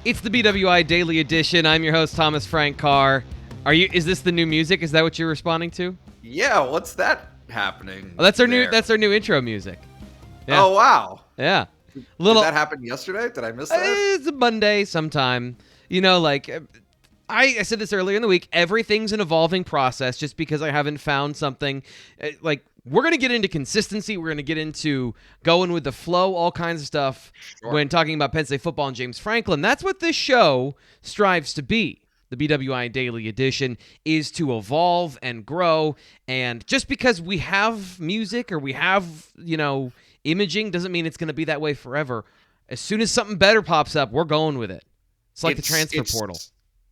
It's the BWI Daily Edition. I'm your host, Thomas Frank Carr. Is this the new music? Is that what you're responding to? Yeah, what's that happening? Oh, that's our there? new intro music. Yeah. Oh wow. Yeah. Did that happen yesterday? Did I miss that? It's a Monday sometime. I said this earlier in the week. Everything's an evolving process. Just because I haven't found something, we're going to get into consistency. We're going to get into going with the flow, all kinds of stuff when talking about Penn State football and James Franklin. That's what this show strives to be. The BWI Daily Edition is to evolve and grow. And just because we have music or we have, imaging doesn't mean it's going to be that way forever. As soon as something better pops up, we're going with it. It's like the transfer portal.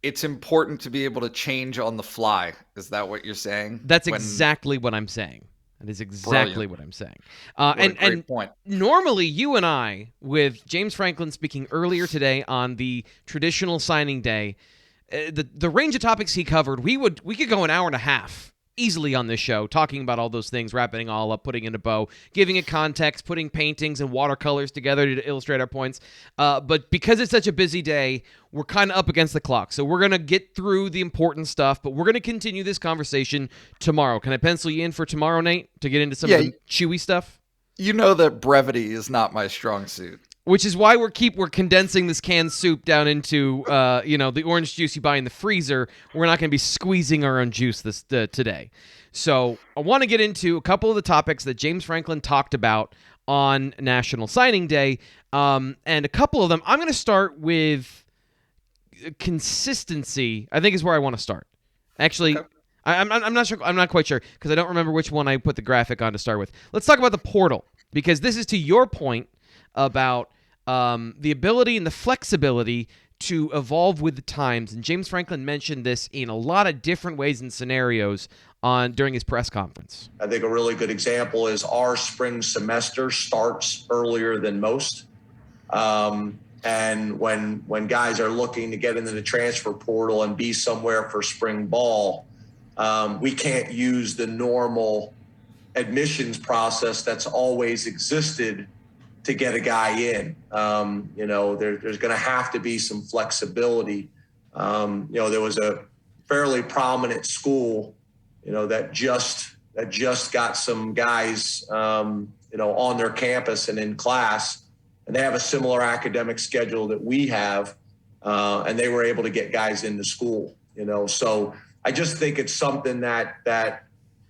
It's important to be able to change on the fly. Is that what you're saying? That's exactly what I'm saying. That is exactly what I'm saying. Great point. Normally, you and I, with James Franklin speaking earlier today on the traditional signing day, the range of topics he covered, we could go an hour and a half easily on this show, talking about all those things, wrapping it all up, putting in a bow, giving it context, putting paintings and watercolors together to illustrate our points. But because it's such a busy day, we're kind of up against the clock. So we're going to get through the important stuff, but we're going to continue this conversation tomorrow. Can I pencil you in for tomorrow, Nate, to get into some of the chewy stuff? You know that brevity is not my strong suit. Which is why we're condensing this canned soup down into the orange juice you buy in the freezer. We're not going to be squeezing our own juice today. So I want to get into a couple of the topics that James Franklin talked about on National Signing Day, and a couple of them. I'm going to start with consistency. I think is where I want to start. Actually. Okay. I'm not sure. I'm not quite sure because I don't remember which one I put the graphic on to start with. Let's talk about the portal because this is to your point about the ability and the flexibility to evolve with the times. And James Franklin mentioned this in a lot of different ways and scenarios during his press conference. I think a really good example is our spring semester starts earlier than most. And when guys are looking to get into the transfer portal and be somewhere for spring ball, we can't use the normal admissions process that's always existed to get a guy in. There's going to have to be some flexibility. There was a fairly prominent school, that just got some guys, on their campus and in class, and they have a similar academic schedule that we have, and they were able to get guys into school. So I just think it's something that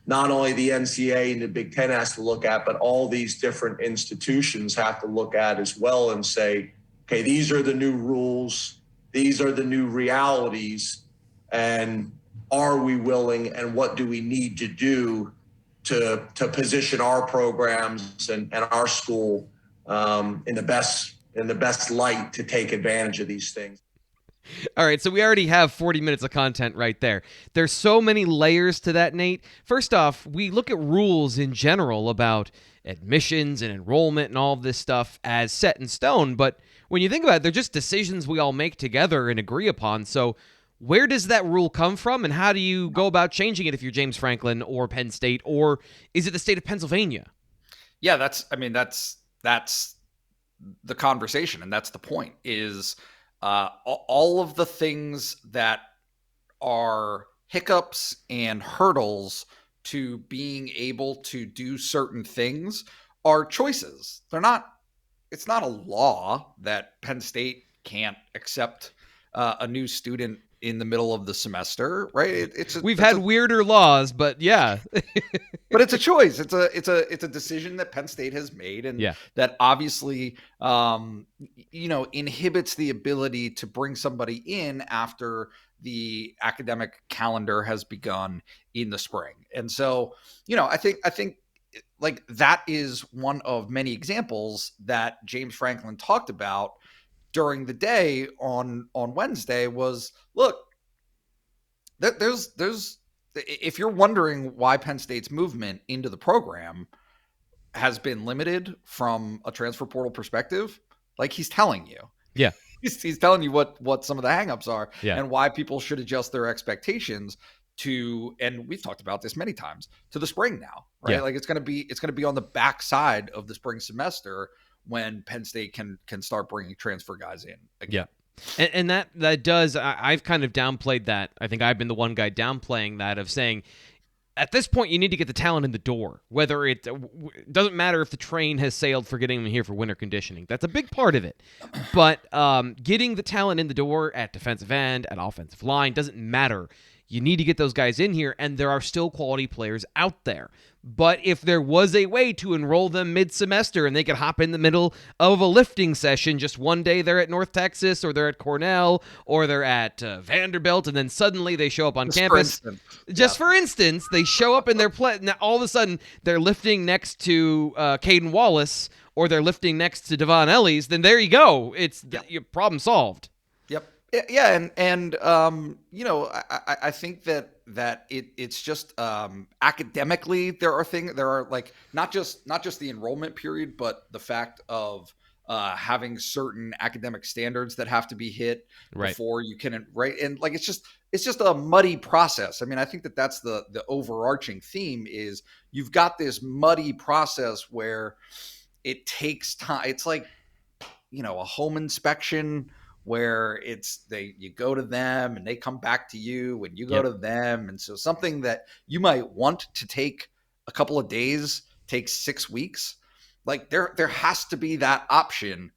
not only the NCAA and the Big Ten has to look at, but all these different institutions have to look at as well and say, okay, these are the new rules. These are the new realities. And are we willing and what do we need to do to position our programs and our school in the best light to take advantage of these things? All right, so we already have 40 minutes of content right there. There's so many layers to that, Nate. First off, we look at rules in general about admissions and enrollment and all of this stuff as set in stone, but when you think about it, they're just decisions we all make together and agree upon. So where does that rule come from, and how do you go about changing it if you're James Franklin or Penn State, or is it the state of Pennsylvania? Yeah, that's the conversation, and that's the point is all of the things that are hiccups and hurdles to being able to do certain things are choices. It's not a law that Penn State can't accept a new student in the middle of the semester, right? We've had weirder laws, but yeah. But it's a choice. It's a decision that Penn State has made, and that obviously, inhibits the ability to bring somebody in after the academic calendar has begun in the spring. And so, I think like that is one of many examples that James Franklin talked about during the day on Wednesday was, look, there's if you're wondering why Penn State's movement into the program has been limited from a transfer portal perspective, like he's telling you. Yeah. He's telling you what some of the hangups are and why people should adjust their expectations to, and we've talked about this many times, to the spring now, right? Yeah. Like it's going to be on the backside of the spring semester when Penn State can start bringing transfer guys in again. Yeah. And that does, I've kind of downplayed that. I think I've been the one guy downplaying that, of saying, at this point, you need to get the talent in the door. Whether it doesn't matter if the train has sailed for getting them here for winter conditioning. That's a big part of it. But getting the talent in the door at defensive end, at offensive line, doesn't matter. You need to get those guys in here, and there are still quality players out there. But if there was a way to enroll them mid-semester and they could hop in the middle of a lifting session, just one day they're at North Texas, or they're at Cornell, or they're at Vanderbilt, and then suddenly they show up on campus. For instance, they show up and they're now all of a sudden they're lifting next to Caden Wallace, or they're lifting next to Devon Ellis, then there you go. It's your problem solved. Yep. Yeah, and I think that it's just academically there are like not just the enrollment period, but the fact of having certain academic standards that have to be hit before you can and like it's just a muddy process. I mean, I think that's the overarching theme is you've got this muddy process where it takes time. It's like a home inspection where you go to them and they come back to you and you go to them. And so something that you might want to take a couple of days takes 6 weeks. Like there has to be that option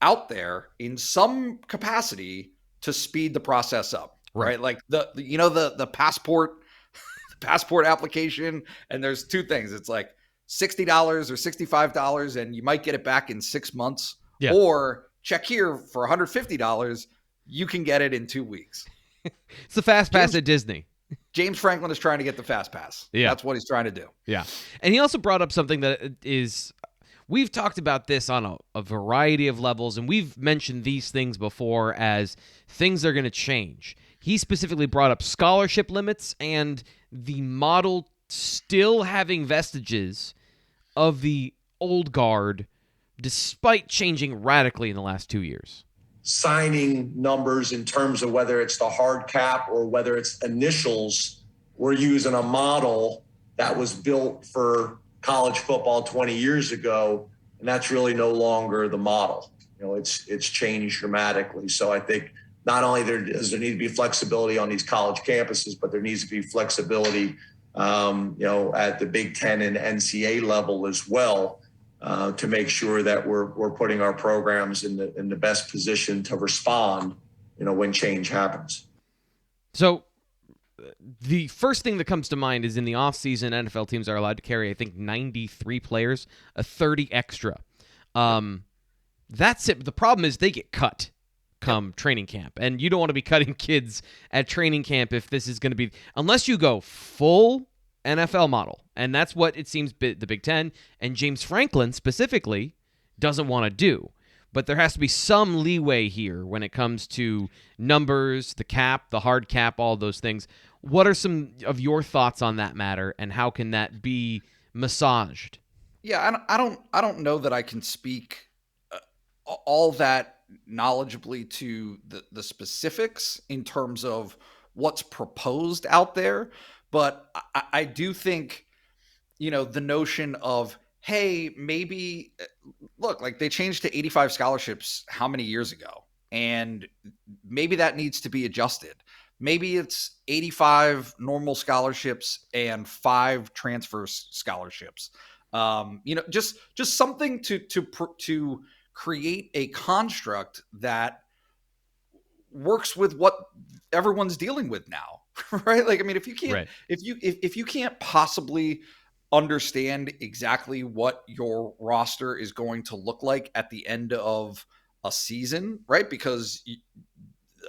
out there in some capacity to speed the process up, right? Like the passport application, and there's two things. It's like $60 or $65 and you might get it back in 6 months, or check here for $150. You can get it in 2 weeks. It's the fast pass at Disney. James Franklin is trying to get the fast pass. Yeah. That's what he's trying to do. Yeah. And he also brought up something that is, we've talked about this on a variety of levels, and we've mentioned these things before as things that are going to change. He specifically brought up scholarship limits and the model still having vestiges of the old guard despite changing radically in the last 2 years. Signing numbers in terms of whether it's the hard cap or whether it's initials, we're using a model that was built for college football 20 years ago, and that's really no longer the model. It's changed dramatically. So I think not only does there need to be flexibility on these college campuses, but there needs to be flexibility, at the Big Ten and NCAA level as well. To make sure that we're putting our programs in the best position to respond, when change happens. So the first thing that comes to mind is in the offseason, NFL teams are allowed to carry, I think, 93 players, a 30 extra. That's it. The problem is they get cut come training camp, and you don't want to be cutting kids at training camp if this is going to be, unless you go full NFL model. And that's what it seems the Big Ten and James Franklin specifically doesn't want to do. But there has to be some leeway here when it comes to numbers, the cap, the hard cap, all those things. What are some of your thoughts on that matter, and how can that be massaged? Yeah, I don't know that I can speak all that knowledgeably to the specifics in terms of what's proposed out there. But I do think, the notion of, hey, maybe look, like they changed to 85 scholarships how many years ago? And maybe that needs to be adjusted. Maybe it's 85 normal scholarships and 5 transfer scholarships. Just something to create a construct that works with what everyone's dealing with now. Right? Like, I mean, if you can't, if you can't possibly understand exactly what your roster is going to look like at the end of a season, right? Because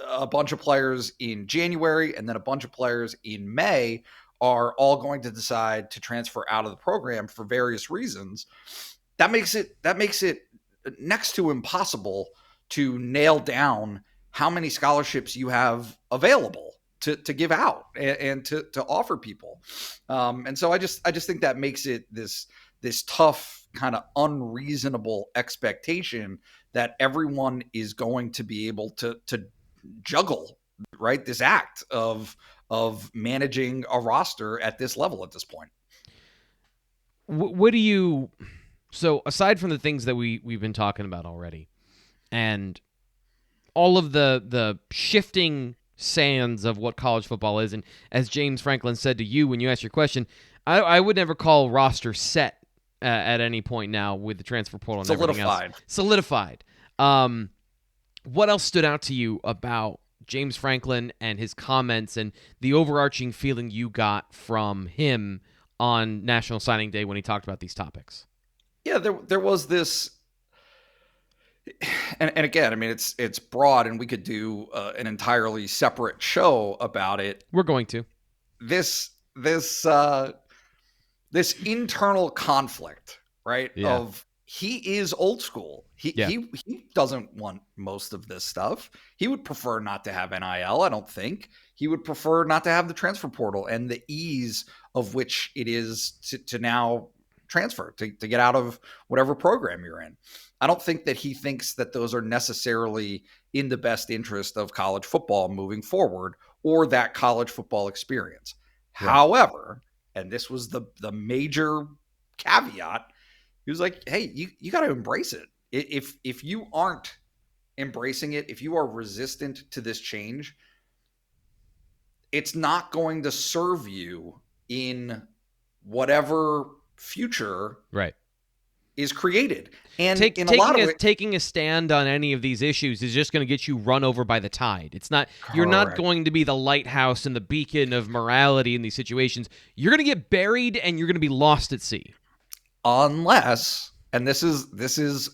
a bunch of players in January and then a bunch of players in May are all going to decide to transfer out of the program for various reasons. That makes it next to impossible to nail down how many scholarships you have available to give out and to offer people. And so I just think that makes it this tough kind of unreasonable expectation that everyone is going to be able to juggle, right? This act of managing a roster at this level at this point. What do you, so aside from the things that we've been talking about already, and all of the shifting sands of what college football is. And as James Franklin said to you when you asked your question, I would never call roster set at any point now with the transfer portal and everything else. Solidified. What else stood out to you about James Franklin and his comments and the overarching feeling you got from him on National Signing Day when he talked about these topics? Yeah, there was this, and again, I mean, it's broad, and we could do an entirely separate show about it. We're going to. This internal conflict, right? Yeah. Of he is old school. He doesn't want most of this stuff. He would prefer not to have NIL, I don't think. He would prefer not to have the transfer portal and the ease of which it is to now transfer, to get out of whatever program you're in. I don't think that he thinks that those are necessarily in the best interest of college football moving forward or that college football experience. Right. However, and this was the major caveat, he was like, hey, you got to embrace it. If you aren't embracing it, if you are resistant to this change, it's not going to serve you in whatever future is created. And taking a stand on any of these issues is just going to get you run over by the tide. It's not. Correct. You're not going to be the lighthouse and the beacon of morality in these situations. You're going to get buried and you're going to be lost at sea. Unless, and this is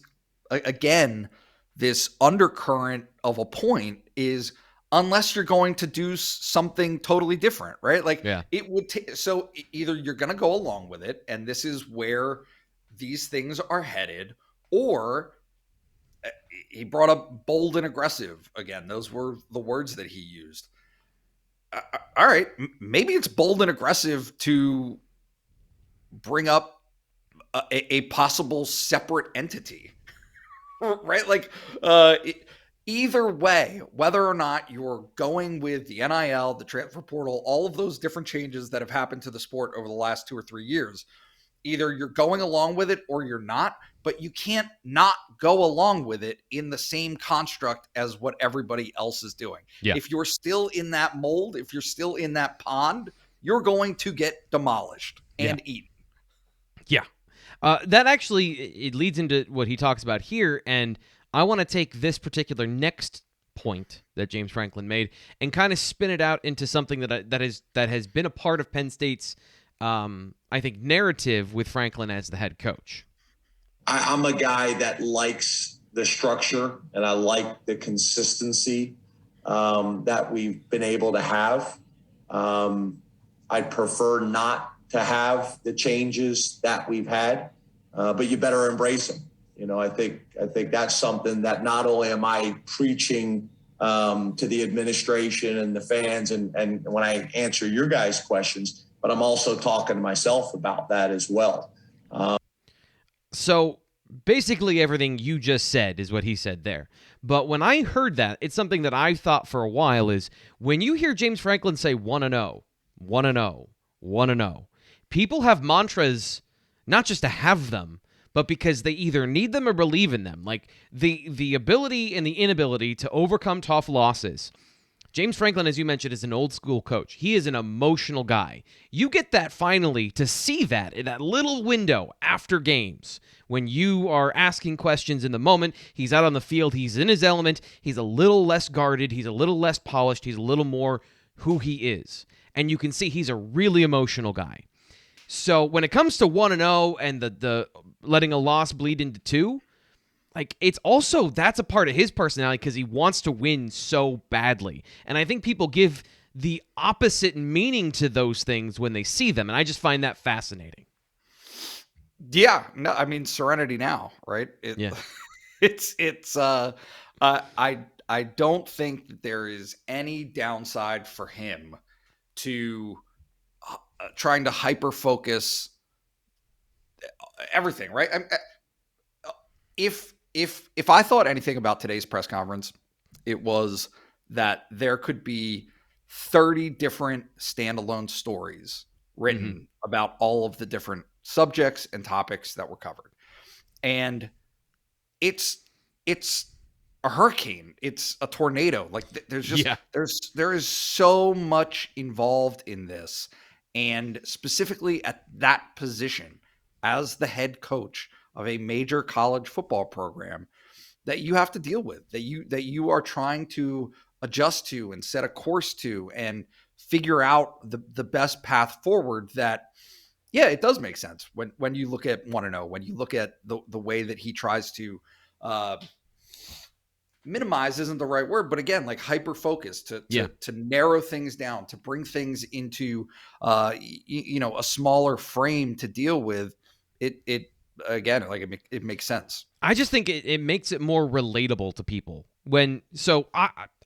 again, this undercurrent of a point is, unless you're going to do something totally different, right? Like it would so either you're going to go along with it, and this is where these things are headed, or he brought up bold and aggressive again. Those were the words that he used. All right, maybe it's bold and aggressive to bring up a possible separate entity, right? Like either way, whether or not you're going with the NIL, the transfer portal, all of those different changes that have happened to the sport over the last 2 or 3 years, either you're going along with it or you're not, but you can't not go along with it in the same construct as what everybody else is doing. Yeah. If you're still in that mold, if you're still in that pond, you're going to get demolished and eaten. Yeah. That actually, it leads into what he talks about here, and I want to take this particular next point that James Franklin made and kind of spin it out into something that has been a part of Penn State's I think narrative with Franklin as the head coach. I'm a guy that likes the structure and I like the consistency that we've been able to have. I'd prefer not to have the changes that we've had, but you better embrace them. You know, I think that's something that not only am I preaching to the administration and the fans and when I answer your guys' questions, but I'm also talking to myself about that as well. So basically everything you just said is what he said there. But when I heard that, it's something that I've thought for a while is when you hear James Franklin say 1-0, 1-0, 1-0, people have mantras not just to have them, but because they either need them or believe in them. Like the ability and the inability to overcome tough losses. James Franklin, as you mentioned, is an old school coach. He is an emotional guy. You get that finally to see that in that little window after games when you are asking questions in the moment. He's out on the field. He's in his element. He's a little less guarded. He's a little less polished. He's a little more who he is. And you can see he's a really emotional guy. So when it comes to 1-0 and the letting a loss bleed into 2, like, it's also, that's a part of his personality because he wants to win so badly. And I think people give the opposite meaning to those things when they see them. And I just find that fascinating. Yeah. No, I mean, serenity now, right? I don't think that there is any downside for him to trying to hyper-focus everything, right? If I thought anything about today's press conference, it was that there could be 30 different standalone stories written about all of the different subjects and topics that were covered. And it's a hurricane. It's a tornado. Like there's just Yeah. there is so much involved in this, and specifically at that position as the head coach of a major college football program that you have to deal with, that you are trying to adjust to and set a course to and figure out the best path forward. That, yeah, it does make sense when you look at 1-0, when you look at the way that he tries to minimize isn't the right word, but again, like hyper focus to narrow things down, to bring things into a smaller frame to deal with. It again, like it makes sense. I just think it makes it more relatable to people.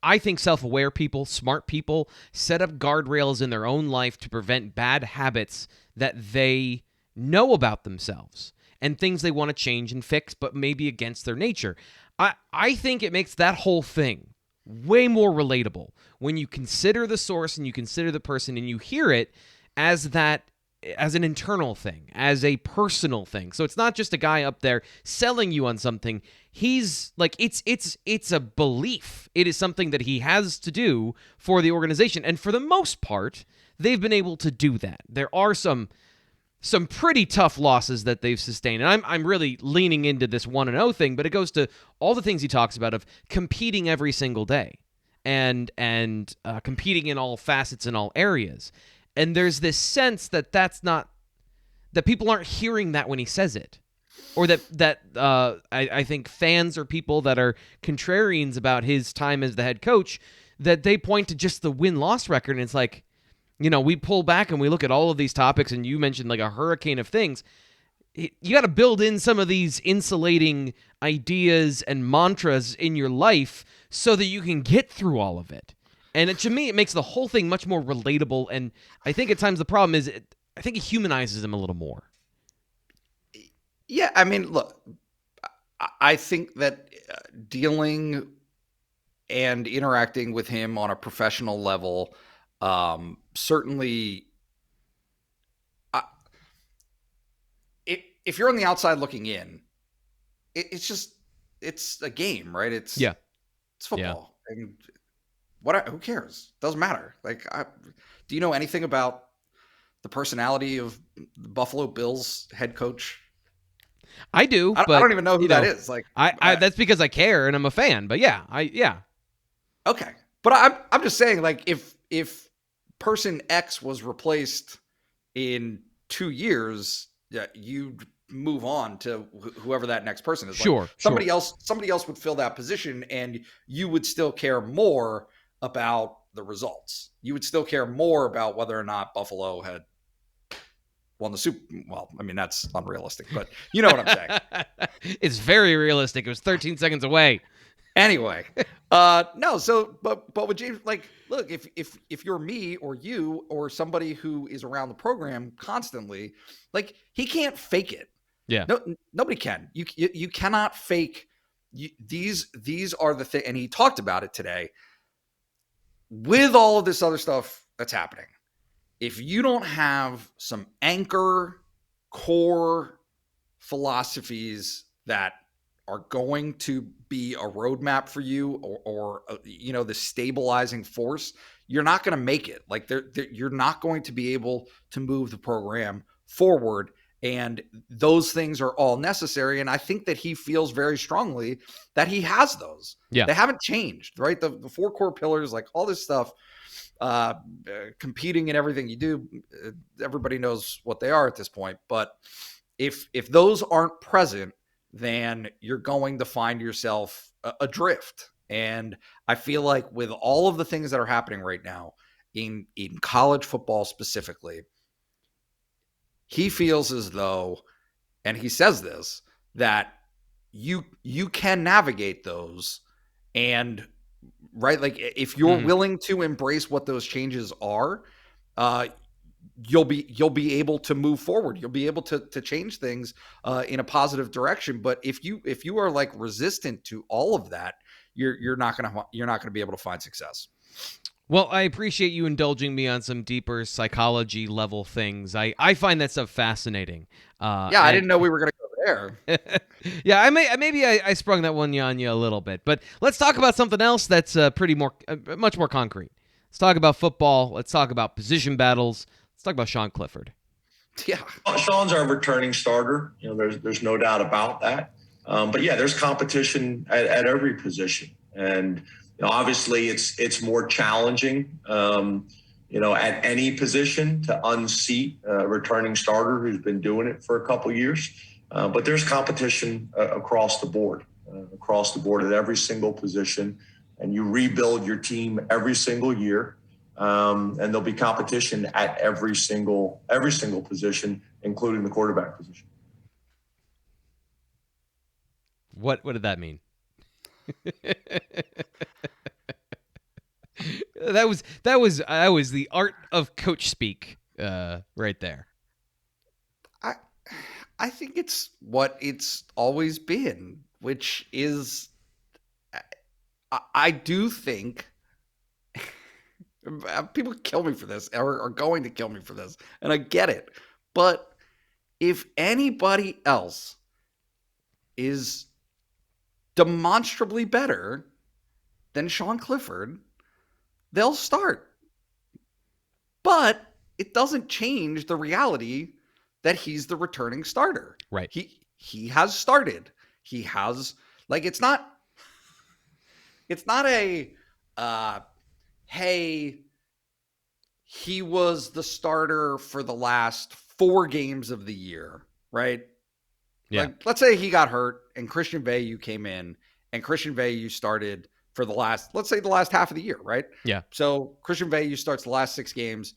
I think self-aware people, smart people, set up guardrails in their own life to prevent bad habits that they know about themselves and things they want to change and fix, but maybe against their nature. I think it makes that whole thing way more relatable when you consider the source and you consider the person and you hear it as an internal thing, as a personal thing. So it's not just a guy up there selling you on something. He's like, it's a belief. It is something that he has to do for the organization. And for the most part, they've been able to do that. There are some pretty tough losses that they've sustained. And I'm really leaning into this 1-0 thing, but it goes to all the things he talks about of competing every single day and competing in all facets in all areas. And there's this sense that people aren't hearing that when he says it. Or I think fans or people that are contrarians about his time as the head coach, that they point to just the win-loss record, and it's like, we pull back and we look at all of these topics, and you mentioned like a hurricane of things. You got to build in some of these insulating ideas and mantras in your life so that you can get through all of it. And to me, it makes the whole thing much more relatable. And I think at times the problem is, I think it humanizes him a little more. Yeah, I mean, look, I think that dealing and interacting with him on a professional level, certainly, if you're on the outside looking in, it's a game, right? It's football. Yeah. And who cares? Doesn't matter. Like, do you know anything about the personality of the Buffalo Bills head coach? I do, but I don't even know who that is. Like, that's because I care and I'm a fan. But yeah. Okay, but I'm just saying, like, if person X was replaced in 2 years, you'd move on to whoever that next person is. Sure, like, somebody else would fill that position, and you would still care more about the results. You would still care more about whether or not Buffalo had won the Super. Well, I mean, that's unrealistic, but you know what I'm saying. It's very realistic. It was 13 seconds away. Anyway, no. So, but with James, like, look, if you're me or you or somebody who is around the program constantly, like, he can't fake it. Yeah. No, nobody can. You cannot fake. These are the thing, and he talked about it today. With all of this other stuff that's happening, if you don't have some anchor core philosophies that are going to be a roadmap for you, or the stabilizing force, you're not going to make it. Like, you're not going to be able to move the program forward. And those things are all necessary. And I think that he feels very strongly that he has those. Yeah. They haven't changed, right? The 4 core pillars, like all this stuff, competing in everything you do, everybody knows what they are at this point. But if those aren't present, then you're going to find yourself adrift. And I feel like with all of the things that are happening right now in college football specifically, he feels as though, and he says this, that you can navigate those, and right, like, if you're willing to embrace what those changes are, you'll be able to move forward. You'll be able to change things in a positive direction. But if you are like resistant to all of that, you're not gonna be able to find success. Well, I appreciate you indulging me on some deeper psychology level things. I find that stuff fascinating. I didn't know we were going to go there. Yeah, maybe I sprung that one on you a little bit, but let's talk about something else that's much more concrete. Let's talk about football. Let's talk about position battles. Let's talk about Sean Clifford. Yeah, Sean's our returning starter. There's no doubt about that. But yeah, there's competition at every position, and obviously it's more challenging. At any position to unseat a returning starter who's been doing it for a couple years. But there's competition across the board at every single position, and you rebuild your team every single year. And there'll be competition at every single position, including the quarterback position. What did that mean? That was the art of coach speak right there. I think it's what it's always been, which is I do think people kill me for this or are going to kill me for this, and I get it. But if anybody else is demonstrably better than Sean Clifford, they'll start. But it doesn't change the reality that he's the returning starter. Right. He has started. He has, like, it's not a hey, he was the starter for the last 4 games of the year, right? Yeah. Like, let's say he got hurt and Christian Veilleux came in and Christian Veilleux started for the last half of the year, right? Yeah. So Christian Veilleux starts the last 6 games.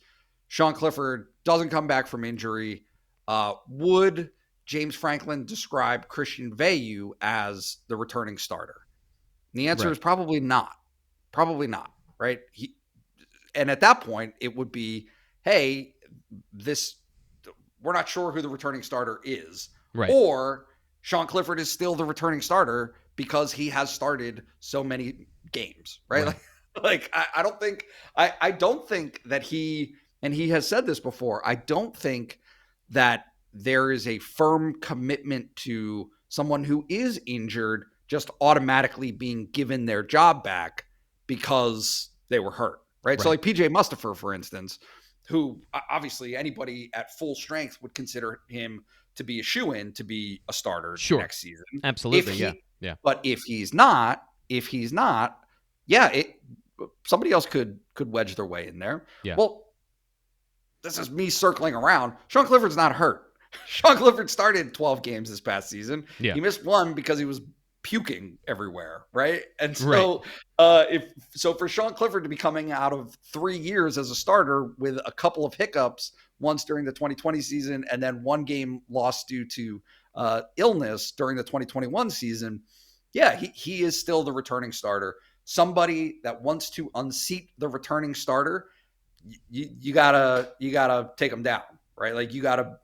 Sean Clifford doesn't come back from injury. Would James Franklin describe Christian Veilleux as the returning starter? And the answer is probably not. Probably not, right? And at that point, it would be, hey, we're not sure who the returning starter is. Right. Or Sean Clifford is still the returning starter because he has started so many games, right? I don't think that he, and he has said this before, I don't think that there is a firm commitment to someone who is injured just automatically being given their job back because they were hurt, right? So like PJ Mustafer, for instance, who obviously anybody at full strength would consider him to be a shoo-in to be a starter next season. Absolutely. Yeah. But if he's not, somebody else could wedge their way in there. Yeah. Well, this is me circling around. Sean Clifford's not hurt. Sean Clifford started 12 games this past season. Yeah. He missed 1 because he was puking everywhere, right? And so for Sean Clifford to be coming out of 3 years as a starter with a couple of hiccups, once during the 2020 season and then 1 game lost due to illness during the 2021 season, he is still the returning starter. Somebody that wants to unseat the returning starter, you gotta take them down, right? Like you gotta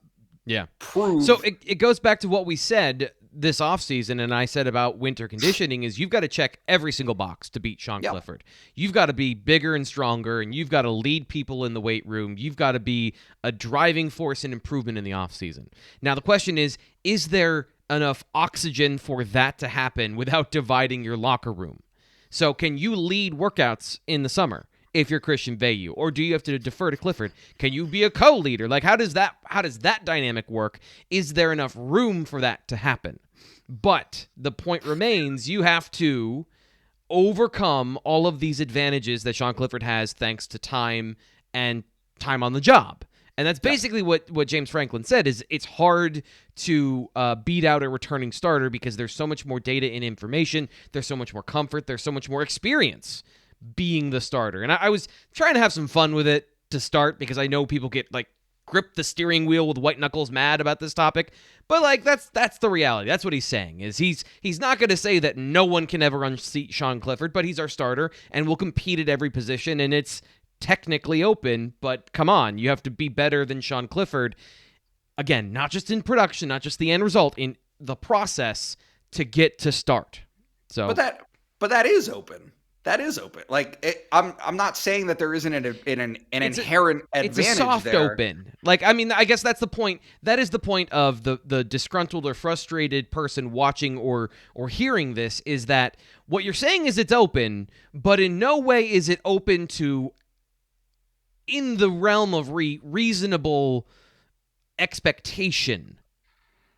prove. So it goes back to what we said this offseason, and I said about winter conditioning, is you've got to check every single box to beat Sean Clifford. You've got to be bigger and stronger, and you've got to lead people in the weight room. You've got to be a driving force and improvement in the offseason. Now, the question is there enough oxygen for that to happen without dividing your locker room? So can you lead workouts in the summer if you're Christian Veilleux, or do you have to defer to Clifford? Can you be a co-leader? Like, how does that dynamic work? Is there enough room for that to happen? But the point remains, you have to overcome all of these advantages that Sean Clifford has thanks to time and time on the job. And that's basically what James Franklin said, is it's hard to beat out a returning starter because there's so much more data and information. There's so much more comfort. There's so much more experience being the starter. And I was trying to have some fun with it to start because I know people get grip the steering wheel with white knuckles mad about this topic. But that's the reality. That's what he's saying, is he's not going to say that no one can ever unseat Sean Clifford, but he's our starter and will compete at every position, and it's technically open, but come on, you have to be better than Sean Clifford. Again, not just in production, not just the end result, in the process to get to start. So But that is open. That is open. Like I'm not saying that there isn't an inherent advantage. It's a soft there. open. Like, I mean, I guess that's the point. That is the point of the disgruntled or frustrated person watching or hearing this, is that what you're saying is it's open, but in no way is it open to in the realm of reasonable expectation.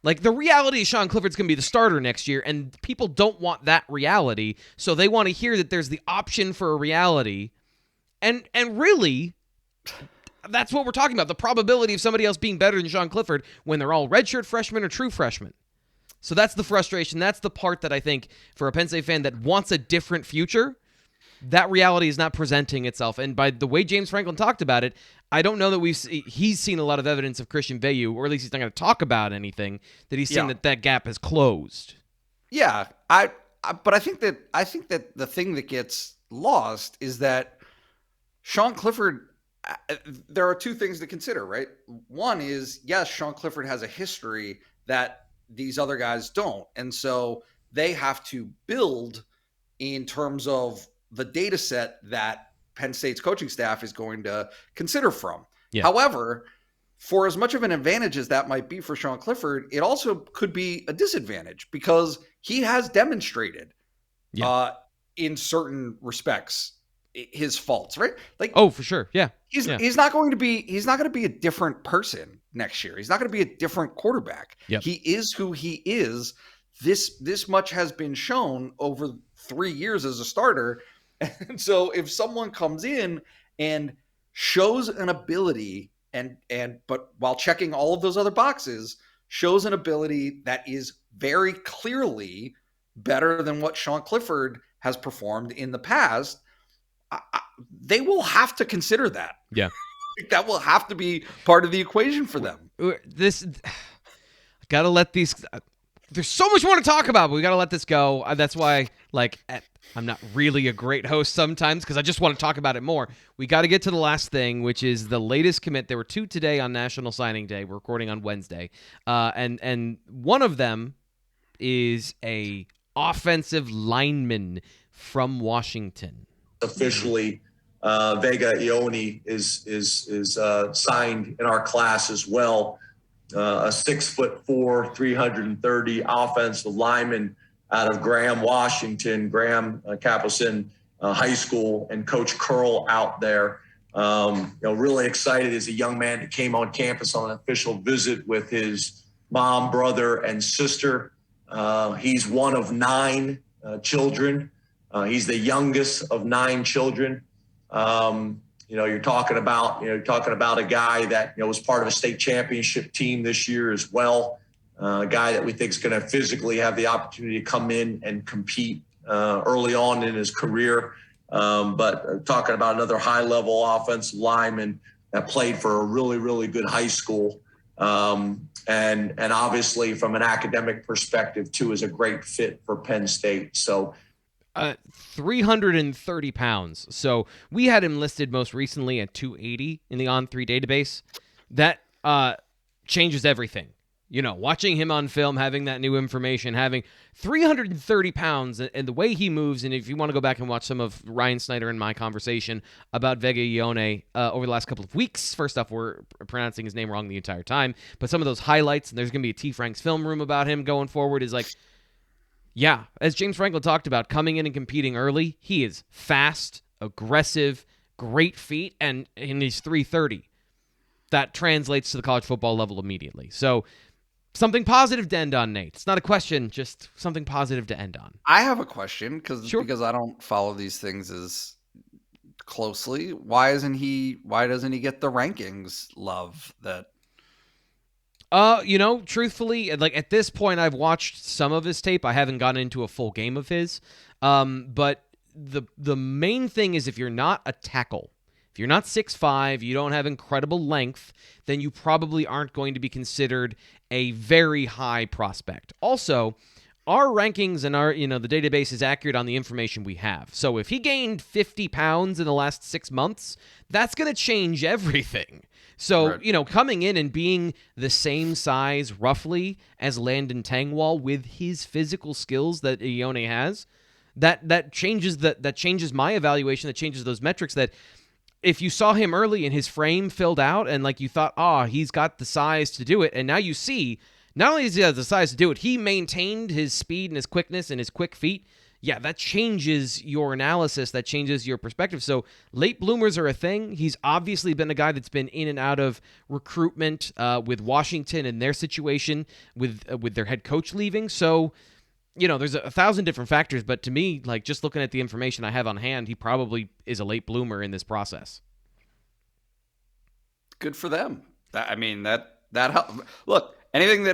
Like, the reality is Sean Clifford's going to be the starter next year, and people don't want that reality, so they want to hear that there's the option for a reality. And really, that's what we're talking about, the probability of somebody else being better than Sean Clifford when they're all redshirt freshmen or true freshmen. So that's the frustration. That's the part that I think, for a Penn State fan that wants a different future, that reality is not presenting itself. And by the way James Franklin talked about it, I don't know that he's seen a lot of evidence of Christian Veilleux, or at least he's not going to talk about anything that he's seen that gap has closed. Yeah, but I think that the thing that gets lost is that Sean Clifford. There are two things to consider, right? One is, yes, Sean Clifford has a history that these other guys don't, and so they have to build in terms of the data set that Penn State's coaching staff is going to consider from. Yeah. However, for as much of an advantage as that might be for Sean Clifford, it also could be a disadvantage because he has demonstrated in certain respects his faults, right? Like, oh, for sure. Yeah. He's not going to be a different person next year. He's not going to be a different quarterback. Yep. He is who he is. This much has been shown over 3 years as a starter. And so if someone comes in and shows an ability but while checking all of those other boxes, shows an ability that is very clearly better than what Sean Clifford has performed in the past, they will have to consider that. Yeah. That will have to be part of the equation for them. Got to let these there's so much more to talk about, but we got to let this go. That's why, I'm not really a great host sometimes because I just want to talk about it more. We got to get to the last thing, which is the latest commit. There were 2 today on National Signing Day. We're recording on Wednesday. And one of them is a offensive lineman from Washington. Officially, Vega Ione is signed in our class as well. A 6'4", 330 offensive lineman out of Graham, Washington, Graham Capucin High School, and Coach Curl out there. Really excited as a young man that came on campus on an official visit with his mom, brother, and sister. He's one of 9 children. He's the youngest of 9 children. You're talking about a guy that was part of a state championship team this year as well. A guy that we think is going to physically have the opportunity to come in and compete early on in his career. But talking about another high-level offensive lineman that played for a really, really good high school. And obviously from an academic perspective too, is a great fit for Penn State. So 330 pounds. So we had him listed most recently at 280 in the On3 database. That changes everything. Watching him on film, having that new information, having 330 pounds and the way he moves. And if you want to go back and watch some of Ryan Snyder and my conversation about Vega Ione over the last couple of weeks, first off, we're pronouncing his name wrong the entire time. But some of those highlights, and there's going to be a T. Frank's film room about him going forward, is like, yeah, as James Franklin talked about, coming in and competing early, he is fast, aggressive, great feet, and he's 330. That translates to the college football level immediately. So something positive to end on, Nate. It's not a question, just something positive to end on. I have a question because I don't follow these things as closely. Why doesn't he get the rankings love that? Truthfully, at this point, I've watched some of his tape. I haven't gotten into a full game of his. But the main thing is if you're not a tackle, if you're not 6'5", you don't have incredible length, then you probably aren't going to be considered a very high prospect. Also, our rankings and our, the database is accurate on the information we have. So if he gained 50 pounds in the last 6 months, that's going to change everything. So, right. Coming in and being the same size roughly as Landon Tangwall with his physical skills that Ione has, That changes my evaluation. That changes those metrics. That if you saw him early and his frame filled out and like you thought, he's got the size to do it, and now you see not only does he have the size to do it, he maintained his speed and his quickness and his quick feet. Yeah, that changes your analysis. That changes your perspective. So late bloomers are a thing. He's obviously been a guy that's been in and out of recruitment with Washington and their situation with their head coach leaving. So, there's 1,000 different factors. But to me, like just looking at the information I have on hand, he probably is a late bloomer in this process. Good for them. That help. Look, anything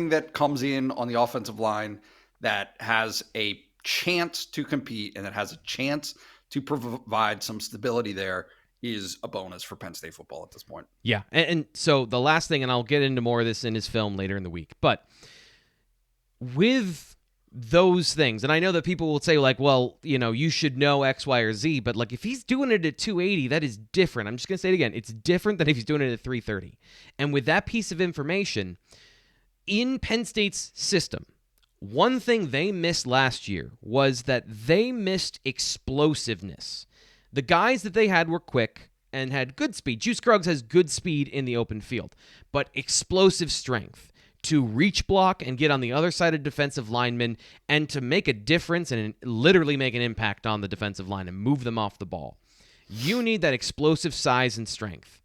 that comes in on the offensive line that has a chance to compete and that has a chance to provide some stability there is a bonus for Penn State football at this point. Yeah, and so the last thing, and I'll get into more of this in his film later in the week, but with those things, and I know that people will say like, well, you should know X, Y, or Z, but like if he's doing it at 280, that is different. I'm just going to say it again. It's different than if he's doing it at 330. And with that piece of information, in Penn State's system, one thing they missed last year was that they missed explosiveness. The guys that they had were quick and had good speed. Juice Scruggs has good speed in the open field, but explosive strength to reach block and get on the other side of defensive linemen and to make a difference and literally make an impact on the defensive line and move them off the ball. You need that explosive size and strength.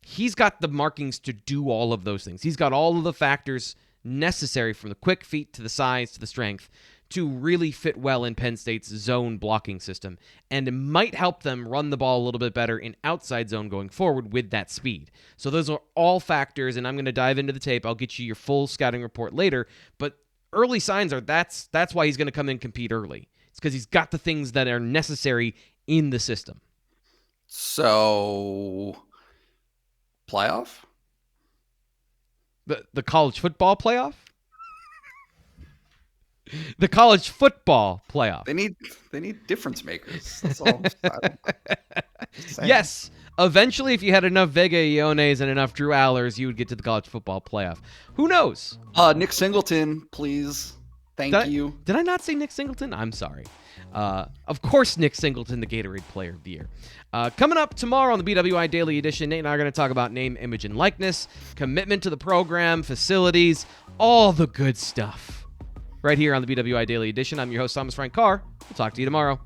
He's got the markings to do all of those things. He's got all of the factors necessary from the quick feet to the size to the strength to really fit well in Penn State's zone blocking system. And it might help them run the ball a little bit better in outside zone going forward with that speed. So those are all factors, and I'm going to dive into the tape. I'll get you your full scouting report later. But early signs are that's why he's going to come in and compete early. It's because he's got the things that are necessary in the system. So, playoff? The college football playoff? The college football playoff. They need difference makers. That's all. Yes. Eventually, if you had enough Vega Iones and enough Drew Allers, you would get to the college football playoff. Who knows? Nick Singleton, please. Thank you. Did I not say Nick Singleton? I'm sorry. Of course, Nick Singleton, the Gatorade Player of the Year. Coming up tomorrow on the BWI Daily Edition, Nate and I are going to talk about name, image, and likeness, commitment to the program, facilities, all the good stuff. Right here on the BWI Daily Edition. I'm your host, Thomas Frank Carr. We'll talk to you tomorrow.